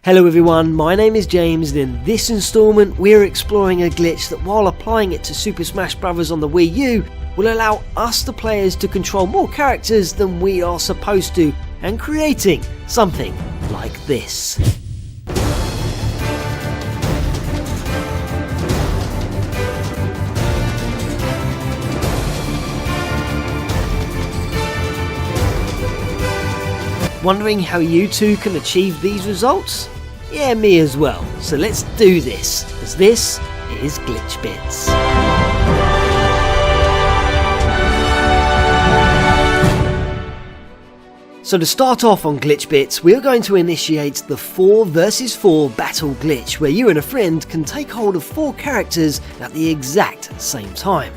Hello everyone, my name is James and in this installment we're exploring a glitch that while applying it to Super Smash Bros on the Wii U will allow us the players to control more characters than we are supposed to and creating something like this. Wondering how you two can achieve these results? Yeah, me as well. So let's do this, as this is Glitch Bits. So to start off on Glitch Bits, we're going to initiate the 4 vs 4 battle glitch, where you and a friend can take hold of 4 characters at the exact same time.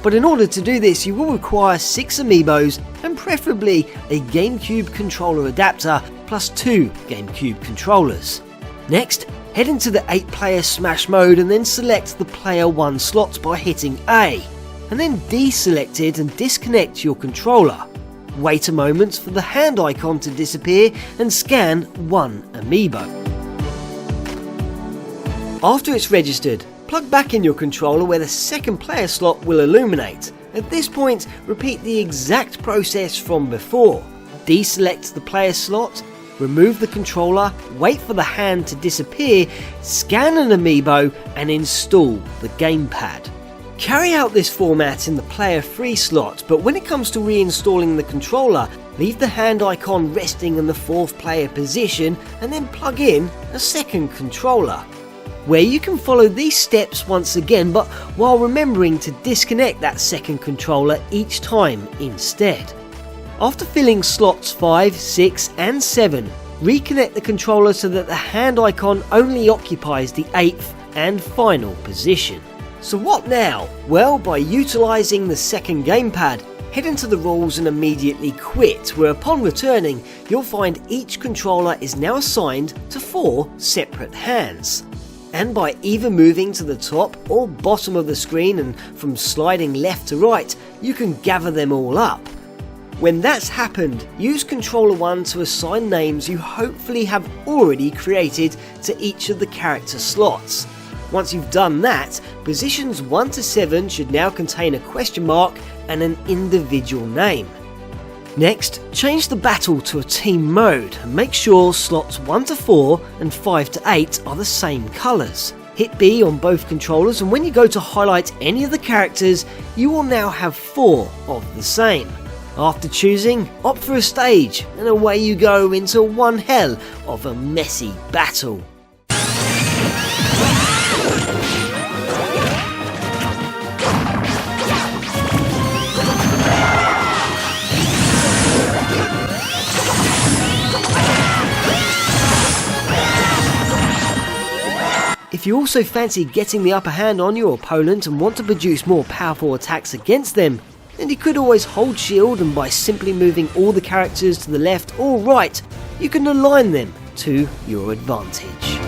But in order to do this, you will require 6 amiibos and preferably a GameCube controller adapter plus 2 GameCube controllers. Next, head into the 8-player Smash mode and then select the player 1 slot by hitting A, and then deselect it and disconnect your controller. Wait a moment for the hand icon to disappear and scan 1 amiibo. After it's registered, plug back in your controller where the second player slot will illuminate. At this point, repeat the exact process from before. Deselect the player slot, remove the controller, wait for the hand to disappear, scan an amiibo and install the gamepad. Carry out this format in the player 3 slot, but when it comes to reinstalling the controller, leave the hand icon resting in the 4th player position and then plug in a second controller, where you can follow these steps once again, but while remembering to disconnect that second controller each time instead. After filling slots 5, 6 and 7, reconnect the controller so that the hand icon only occupies the 8th and final position. So what now? Well, by utilising the second gamepad, head into the rules and immediately quit, where upon returning, you'll find each controller is now assigned to 4 separate hands. And by either moving to the top or bottom of the screen and from sliding left to right, you can gather them all up. When that's happened, use controller 1 to assign names you hopefully have already created to each of the character slots. Once you've done that, positions 1 to 7 should now contain a question mark and an individual name. Next, change the battle to a team mode and make sure slots 1 to 4 and 5 to 8 are the same colours. Hit B on both controllers and when you go to highlight any of the characters, you will now have 4 of the same. After choosing, opt for a stage and away you go into one hell of a messy battle. If you also fancy getting the upper hand on your opponent and want to produce more powerful attacks against them, then you could always hold shield, and by simply moving all the characters to the left or right, you can align them to your advantage.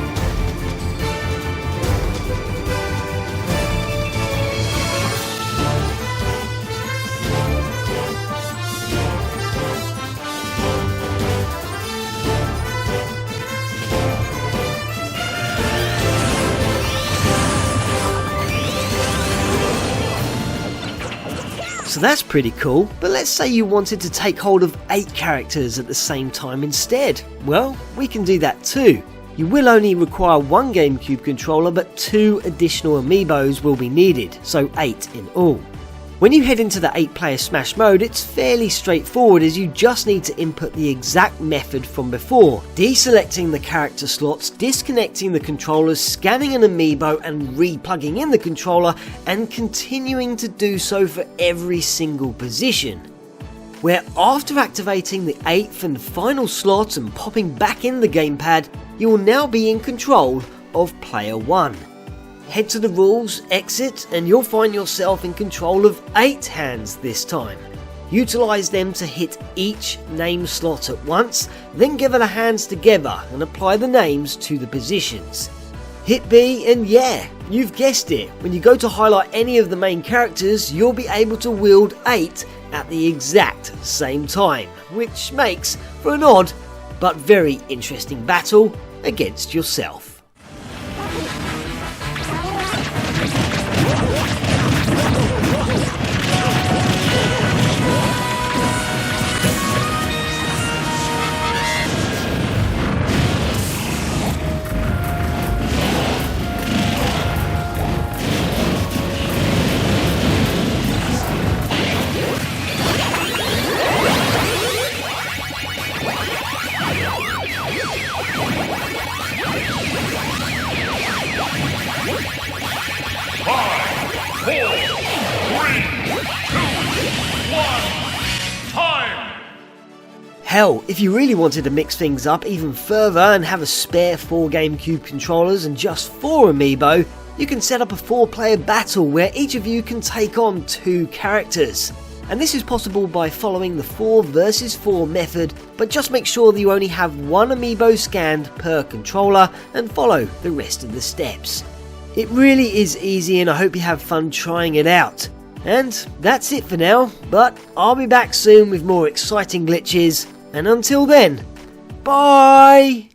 So that's pretty cool, but let's say you wanted to take hold of 8 characters at the same time instead. Well, we can do that too. You will only require 1 GameCube controller, but 2 additional amiibos will be needed, so 8 in all. When you head into the 8-player Smash mode, it's fairly straightforward, as you just need to input the exact method from before, deselecting the character slots, disconnecting the controllers, scanning an amiibo and re-plugging in the controller, and continuing to do so for every single position. Where after activating the 8th and final slot and popping back in the gamepad, you will now be in control of player 1. Head to the rules, exit, and you'll find yourself in control of 8 hands this time. Utilise them to hit each name slot at once, then gather the hands together and apply the names to the positions. Hit B and yeah, you've guessed it, when you go to highlight any of the main characters, you'll be able to wield 8 at the exact same time, which makes for an odd but very interesting battle against yourself. Hell, if you really wanted to mix things up even further and have a spare 4 GameCube controllers and just 4 amiibo, you can set up a 4-player battle where each of you can take on 2 characters. And this is possible by following the 4 versus 4 method, but just make sure that you only have 1 amiibo scanned per controller and follow the rest of the steps. It really is easy and I hope you have fun trying it out. And that's it for now, but I'll be back soon with more exciting glitches, and until then, bye!